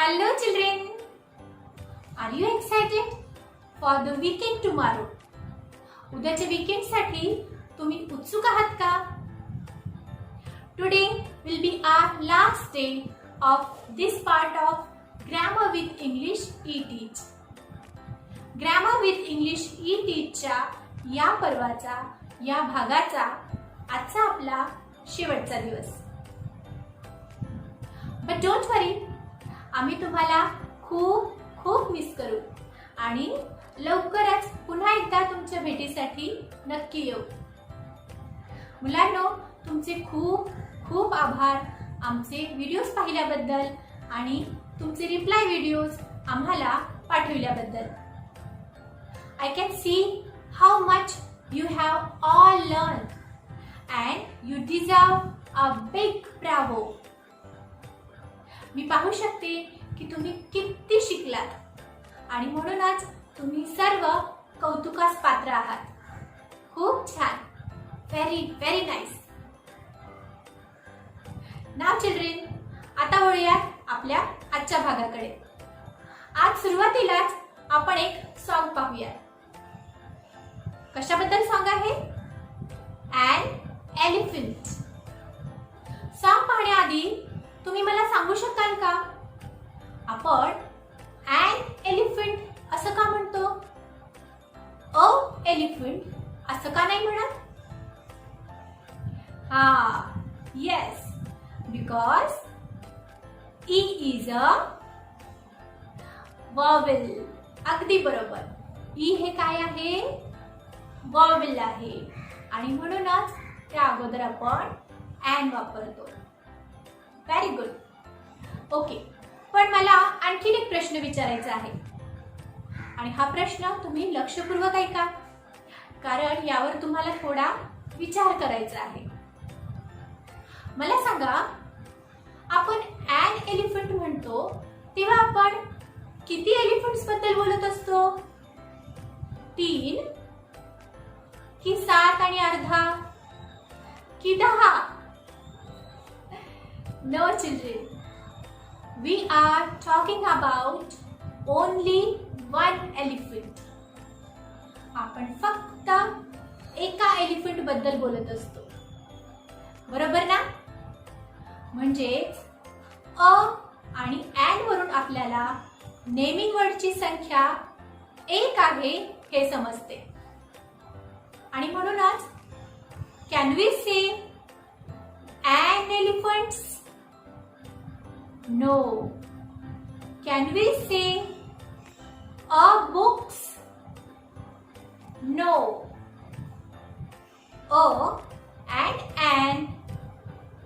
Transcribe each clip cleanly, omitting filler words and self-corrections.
Hello children, are you excited for the weekend tomorrow? उद्याच्या weekend साठी तुम्ही उत्सुक आहात का? Today will be our last day of this part of Grammar with English E-Teach. Grammar with English E-Teach च्या या पर्वाचा या भागाचा आजचा आपला शेवटचा दिवस. But don't worry, आम्ही तुम्हाला खूप खूप मिस करू आणि लवकरच पुन्हा एकदा तुमच्या भेटीसाठी नक्की येऊ. मुलांनो, तुमचे खूप खूप आभार आमचे व्हिडिओज पाहिल्याबद्दल आणि तुमचे रिप्लाय व्हिडिओज आम्हाला पाठविल्याबद्दल. I can see how much you have all learned and you deserve a big bravo. मी पाहू शकते की तुम्ही किती शिकलात आणि म्हणूनच तुम्ही सर्व कौतुकास पात्र आहात. खूप छान. Very very nice. Now children, आता वळूयात आपल्या आजच्या भागाकडे. आज सुरुवातीलाच आपण एक सॉन्ग पाहूया. कशाबद्दल सॉन्ग आहे? And elephant. सॉन्ग पाहण्याआधी तुम्ही मला सांगू शकाल का, आपण ॲन एलिफंट असं का म्हणतो? अ एलिफंट असं का नाही म्हणत? Yes, because E is a vowel. अगदी बरोबर. ई हे काय आहे? वॉवेल आहे आणि म्हणूनच त्या अगोदर आपण ॲन वापरतो. Very good. ओके, पण मला आणखीन एक प्रश्न विचारायचा आहे आणि हा प्रश्न तुम्ही लक्षपूर्वक ऐका, कारण यावर तुम्हाला थोडा विचार करायचा आहे. मला सांगा, आपण ॲन एलिफंट म्हणतो तेव्हा आपण किती एलिफंट्स बद्दल बोलत असतो? 3 की 7 आणि अर्धा की 10? No children, we are talking about only one elephant. आपण फक्त एका एलिफंट बद्दल बोलत असतो, बरोबर ना? म्हणजेच अ आणि ॲन वरून आपल्याला नेमिंग वर्डची संख्या 1 आहे हे समजते आणि म्हणूनच can we say an elephants? No. Can we say a books? No. A and an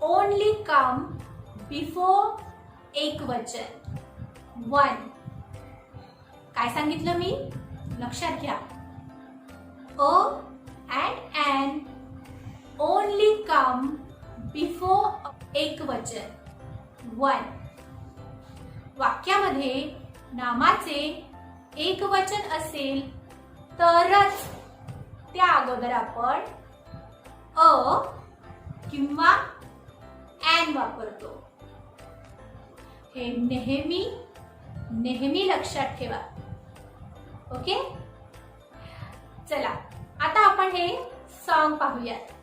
only come before एकवचन. One. काय सांगितलं मी? लक्षात घ्या. A and an only come before एकवचन. One. वाक्यामध्ये नामाचे एकवचन असेल तरच त्या अगोदर आपण अ किंवा ॲन वापरतो. हे नेहमी नेहमी लक्षात ठेवा. ओके, चला आता आपण हे सॉन्ग पाहूयात.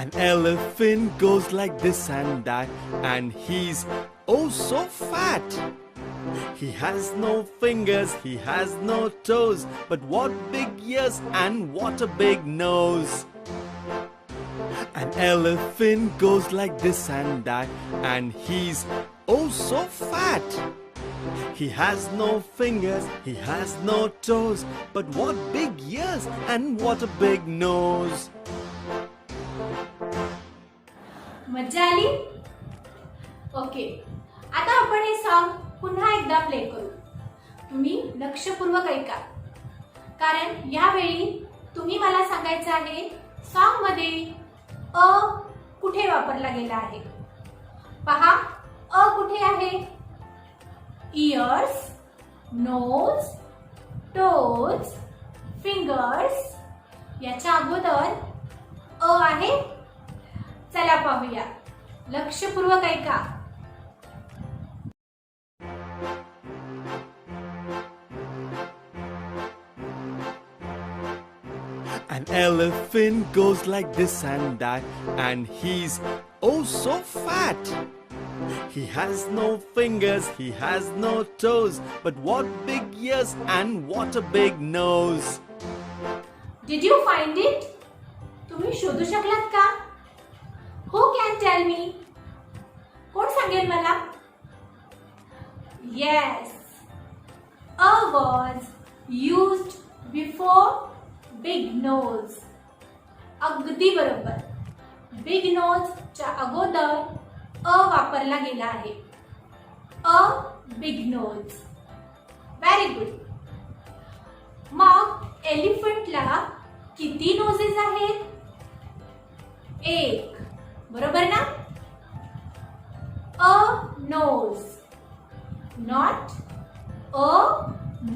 An elephant goes like this and that, and he's oh so fat. He has no fingers, he has no toes, but what big ears and what a big nose. An elephant goes like this and that, and he's oh so fat. He has no fingers, he has no toes, but what big ears and what a big nose. मज्जा आली? Okay, आता आपण हे song पुन्हा एकदा play करू. तुम्ही लक्षपूर्वक ऐका, कारण यावेळी तुम्ही मला सांगायचं आहे सॉन्ग मध्ये अ कुठे वापरला गेला आहे. पहा, अ कुठे आहे? इयर्स, नोज, टोज, फिंगर्स याच्या अगोदर अ अ आहे. चला पाहूया, लक्षपूर्वक ऐका. An elephant goes like this and that, and he's oh so fat. He has no fingers, he has no toes, but what big ears and what a big nose. Did you find it? तुम्ही शोधू शकलात का? Who can tell me? कोण सांगेल मला? Yes, a was used before big nose. अगदी बरोबर. Big nose च्या अगोदर अ वापरला गेला आहे. A big nose. Very good. मग एलिफंटला किती नोजेस आहेत? एक. बरोबर ना? A nose, not a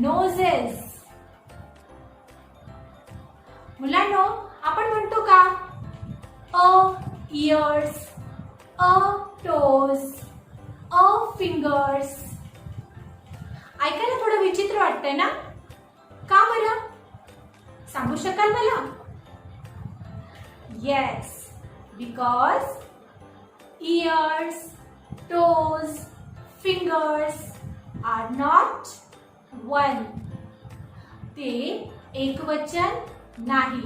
noses. मुलांनो, आपण म्हणतो का a ears, a toes, a fingers. ऐकायला थोडं विचित्र वाटतंय ना? का बरं? सांगू शकाल मला? Yes, because ears, toes, fingers are not one. ते एकवचन नाही.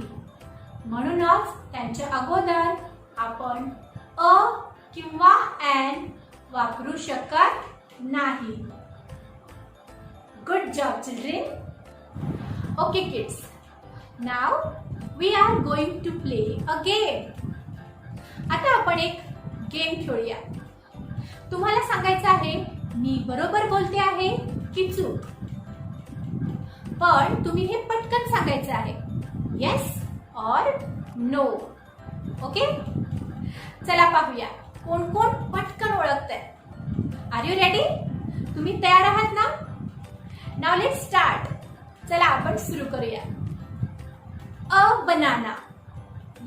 म्हणूनच त्यांच्या अगोदर आपण अ किंवा एन वापरू शकत नाही. Good job children. Okay kids, now we are going to play a game. आता आपण एक गेम खेळूया. तुम्हाला सांगायचं आहे मी बरोबर बोलते आहे की चूक. पण तुम्ही हे पटकन सांगायचं आहे. Yes or no. ओके, चला पाहूया कोण कोण पटकन ओळखतंय. R you ready? तुम्ही तयार आहात ना? Now let's start. चला आपण सुरू करूया. A banana.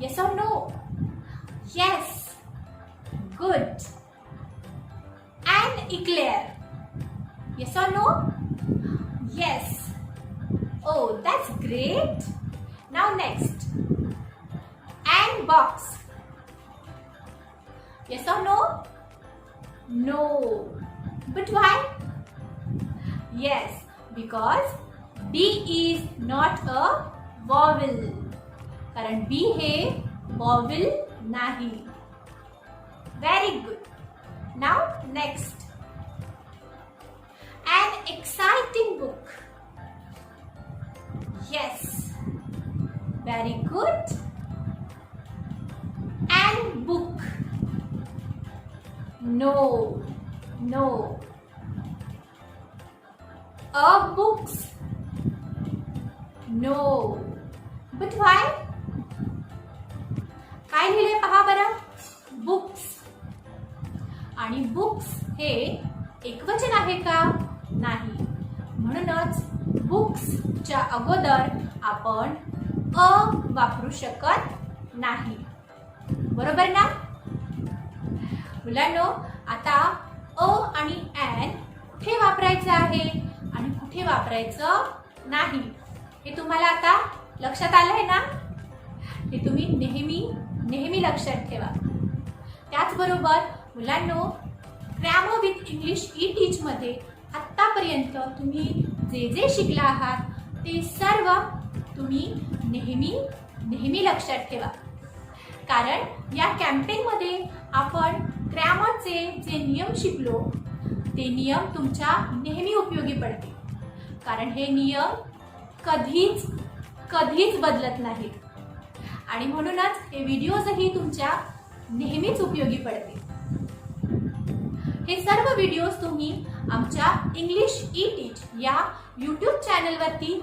Yes or no? Yes. Good. An eclair. Yes or no? Yes. Oh, that's great. Now next. An box. Yes or no? No. But why? Yes, because B is not a vowel. कारण B हे vowel नाही. Very good. Now next. An exciting book. Yes. Very good. An book. No. No. A books. No. But why? काय लिहिले पहा बरं. Books. आणि books हे एकवचन आहे का? नाही. म्हणूनच बुक्सच्या अगोदर आपण अ वापरू शकत नाही. बरोबर ना? मुलांनो, आता अ आणि एन कुठे वापरायचं आहे आणि कुठे वापरायचं नाही हे तुम्हाला आता लक्षात आलंय ना? हे तुम्ही नेहमी लक्षात ठेवा. त्याचबरोबर मुलांनो, ग्रॅमर विथ इंग्लिश ई टीच मध्ये आतापर्यंत तुम्ही जे जे शिकला आहात ते सर्व तुम्ही नेहमी लक्षात ठेवा. कारण या कॅम्पेन मध्ये आपण ग्रॅमरचे जे नियम शिकलो ते नियम तुमच्या नेहमी उपयोगी पडतील. कारण हे नियम कधीच बदलत नाहीत. आणि म्हणूनच हे व्हिडिओजही तुमच्या नेहमीच उपयोगी पडतील. हे सर्व व्हिडिओज तुम्ही आमच्या इंग्लिश ई टीच या YouTube चॅनलवरती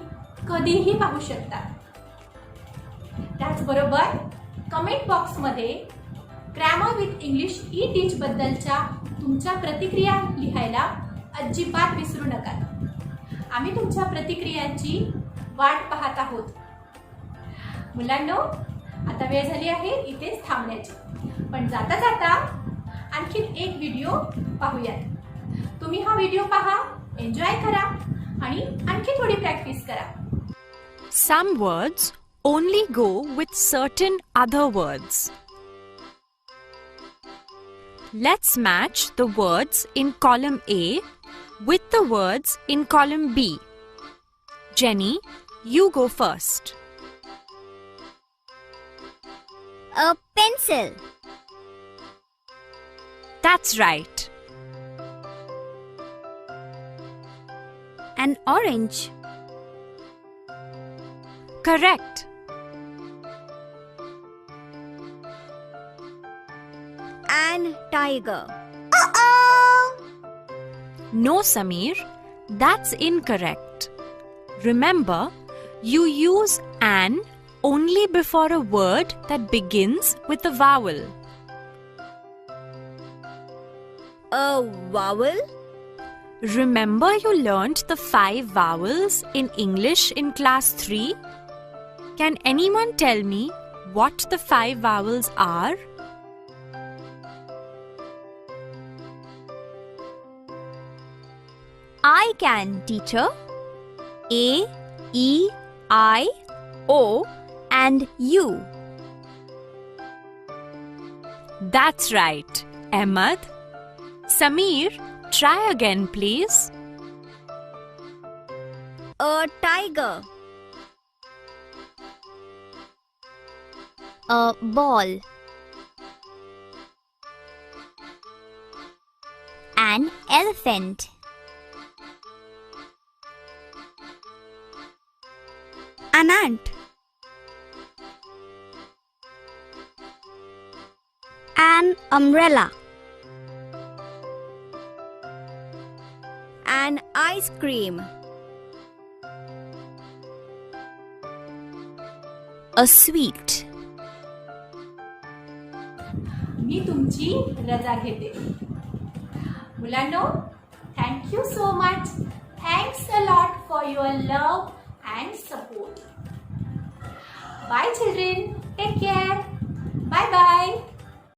कधीही पाहू शकता. त्याचबरोबर कमेंट बॉक्समध्ये ग्रॅमर विथ इंग्लिश ई टीच बद्दलच्या तुमच्या प्रतिक्रिया लिहायला अजिबात विसरू नका. आम्ही तुमच्या प्रतिक्रियांची वाट पाहत आहोत. मुलांनो, आता वेळ झाली आहे इथेच थांबण्याची. पण जाता जाता आणखीन एक व्हिडिओ पाहूयात. तुम्ही हा व्हिडिओ पहा, एन्जॉय करा आणि आणखी थोडी प्रॅक्टिस करा. Some words only go with certain other words. Let's match the words in column A with the words in column B. Jenny, you go first. A pencil. That's right. An orange. Correct. An tiger. No, Sameer, that's incorrect. Remember, you use an only before a word that begins with a vowel. A vowel. Remember you learnt the 5 vowels in English in class 3? Can anyone tell me what the 5 vowels are? I can, teacher. A, E, I, O, and U. That's right, Ahmed. Sameer, try again, please. A tiger. A ball. An elephant. An ant. An umbrella. An ice cream. A sweet. मी तुमची रजा घेते. मुलांनो, thank you so much. Thanks a lot for your love and support. Bye children. Take care. Bye bye.